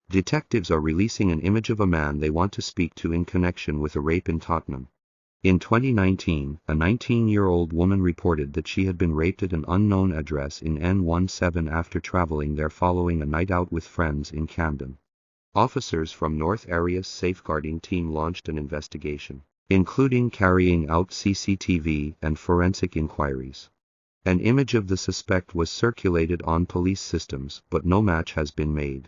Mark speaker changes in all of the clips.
Speaker 1: Detectives are releasing an image of a man they want to speak to in connection with a rape in Tottenham. In 2019, a 19-year-old woman reported that she had been raped at an unknown address in N17 after traveling there following a night out with friends in Camden. Officers from North Area's safeguarding team launched an investigation, including carrying out CCTV and forensic inquiries. An image of the suspect was circulated on police systems, but no match has been made.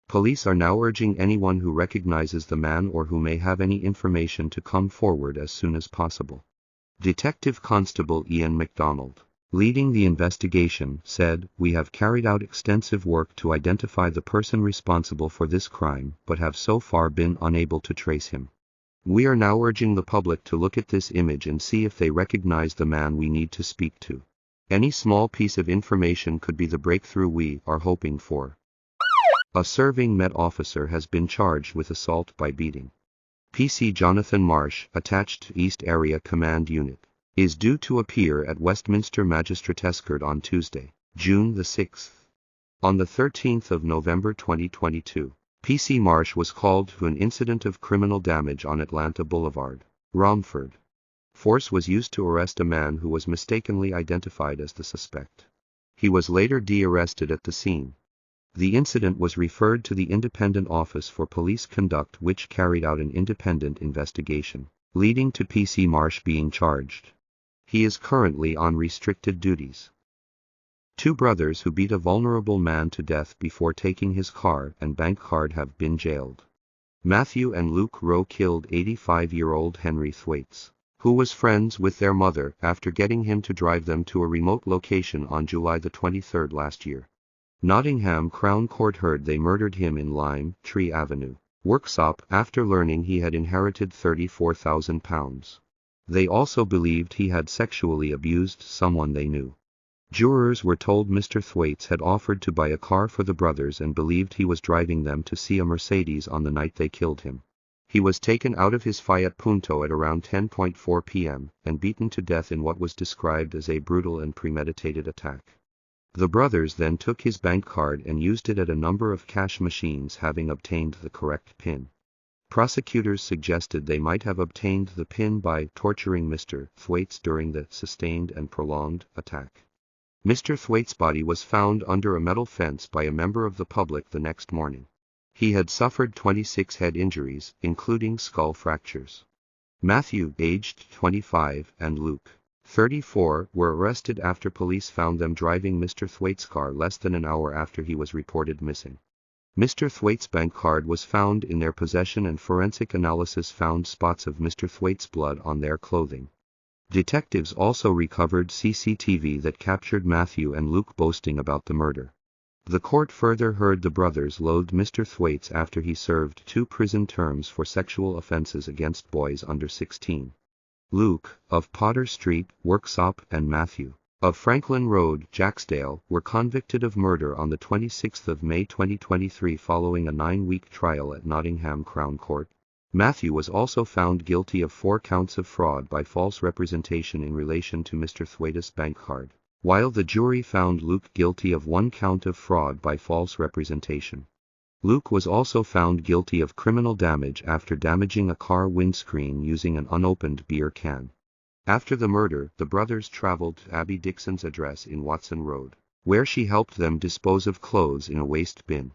Speaker 1: Police are now urging anyone who recognizes the man or who may have any information to come forward as soon as possible. Detective Constable Ian MacDonald, leading the investigation, said, "We have carried out extensive work to identify the person responsible for this crime, but have so far been unable to trace him. We are now urging the public to look at this image and see if they recognize the man we need to speak to. Any small piece of information could be the breakthrough we are hoping for." A serving Met officer has been charged with assault by beating. PC Jonathan Marsh, attached to East Area Command Unit, is due to appear at Westminster Magistrates Court on Tuesday, June the 6th. On the 13th of November 2022, PC Marsh was called to an incident of criminal damage on Atlanta Boulevard, Romford. Force was used to arrest a man who was mistakenly identified as the suspect. He was later de-arrested at the scene. The incident was referred to the Independent Office for Police Conduct, which carried out an independent investigation, leading to PC Marsh being charged. He is currently on restricted duties. Two brothers who beat a vulnerable man to death before taking his car and bank card have been jailed. Matthew and Luke Rowe killed 85-year-old Henry Thwaites, who was friends with their mother, after getting him to drive them to a remote location on July the 23rd last year. Nottingham Crown Court heard they murdered him in Lime Tree Avenue, Worksop, after learning he had inherited £34,000. They also believed he had sexually abused someone they knew. Jurors were told Mr. Thwaites had offered to buy a car for the brothers and believed he was driving them to see a Mercedes on the night they killed him. He was taken out of his Fiat Punto at around 10:04 p.m. and beaten to death in what was described as a brutal and premeditated attack. The brothers then took his bank card and used it at a number of cash machines, having obtained the correct PIN. Prosecutors suggested they might have obtained the PIN by torturing Mr. Thwaites during the sustained and prolonged attack. Mr. Thwaites' body was found under a metal fence by a member of the public the next morning. He had suffered 26 head injuries, including skull fractures. Matthew, aged 25, and Luke, 34, were arrested after police found them driving Mr. Thwaites' car less than an hour after he was reported missing. Mr. Thwaites' bank card was found in their possession and forensic analysis found spots of Mr. Thwaites' blood on their clothing. Detectives also recovered CCTV that captured Matthew and Luke boasting about the murder. The court further heard the brothers load Mr. Thwaites after he served 2 prison terms for sexual offenses against boys under 16. Luke, of Potter Street, Worksop, and Matthew, of Franklin Road, Jacksdale, were convicted of murder on the 26th of May 2023 following a 9-week trial at Nottingham Crown Court. Matthew was also found guilty of 4 counts of fraud by false representation in relation to Mr. Thwaites' bank card, while the jury found Luke guilty of 1 count of fraud by false representation. Luke was also found guilty of criminal damage after damaging a car windscreen using an unopened beer can. After the murder, the brothers traveled to Abby Dixon's address in Watson Road, where she helped them dispose of clothes in a waste bin.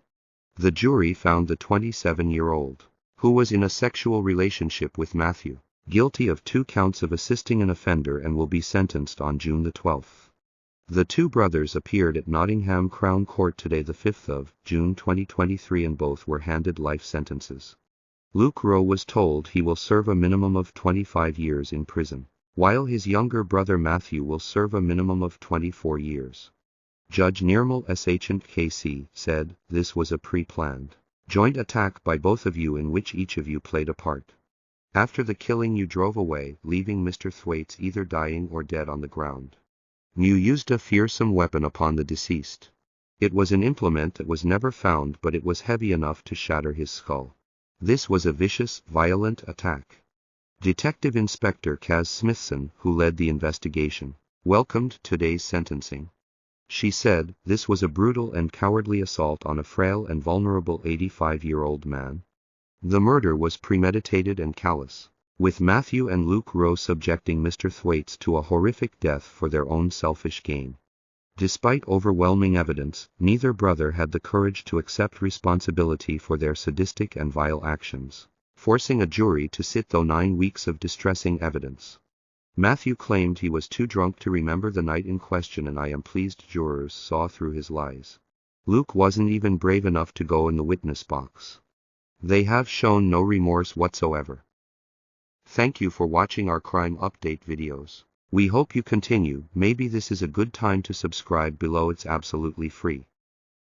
Speaker 1: The jury found the 27-year-old, who was in a sexual relationship with Matthew, guilty of 2 counts of assisting an offender and will be sentenced on June the 12th. The 2 brothers appeared at Nottingham Crown Court today, the 5th of June 2023, and both were handed life sentences. Luke Rowe was told he will serve a minimum of 25 years in prison, while his younger brother Matthew will serve a minimum of 24 years. Judge Nirmal Sachant KC said, "This was a pre-planned, joint attack by both of you in which each of you played a part. After the killing you drove away, leaving Mr. Thwaites either dying or dead on the ground. You used a fearsome weapon upon the deceased. It was an implement that was never found, but it was heavy enough to shatter his skull. This was a vicious, violent attack." Detective Inspector Kaz Smithson, who led the investigation, welcomed today's sentencing. She said, "This was a brutal and cowardly assault on a frail and vulnerable 85-year-old man. The murder was premeditated and callous, with Matthew and Luke Rowe subjecting Mr. Thwaites to a horrific death for their own selfish gain." Despite overwhelming evidence, neither brother had the courage to accept responsibility for their sadistic and vile actions, forcing a jury to sit through 9 weeks of distressing evidence. Matthew claimed he was too drunk to remember the night in question, and I am pleased jurors saw through his lies. Luke wasn't even brave enough to go in the witness box. They have shown no remorse whatsoever. Thank you for watching our crime update videos. We hope you continue. Maybe this is a good time to subscribe below. It's absolutely free.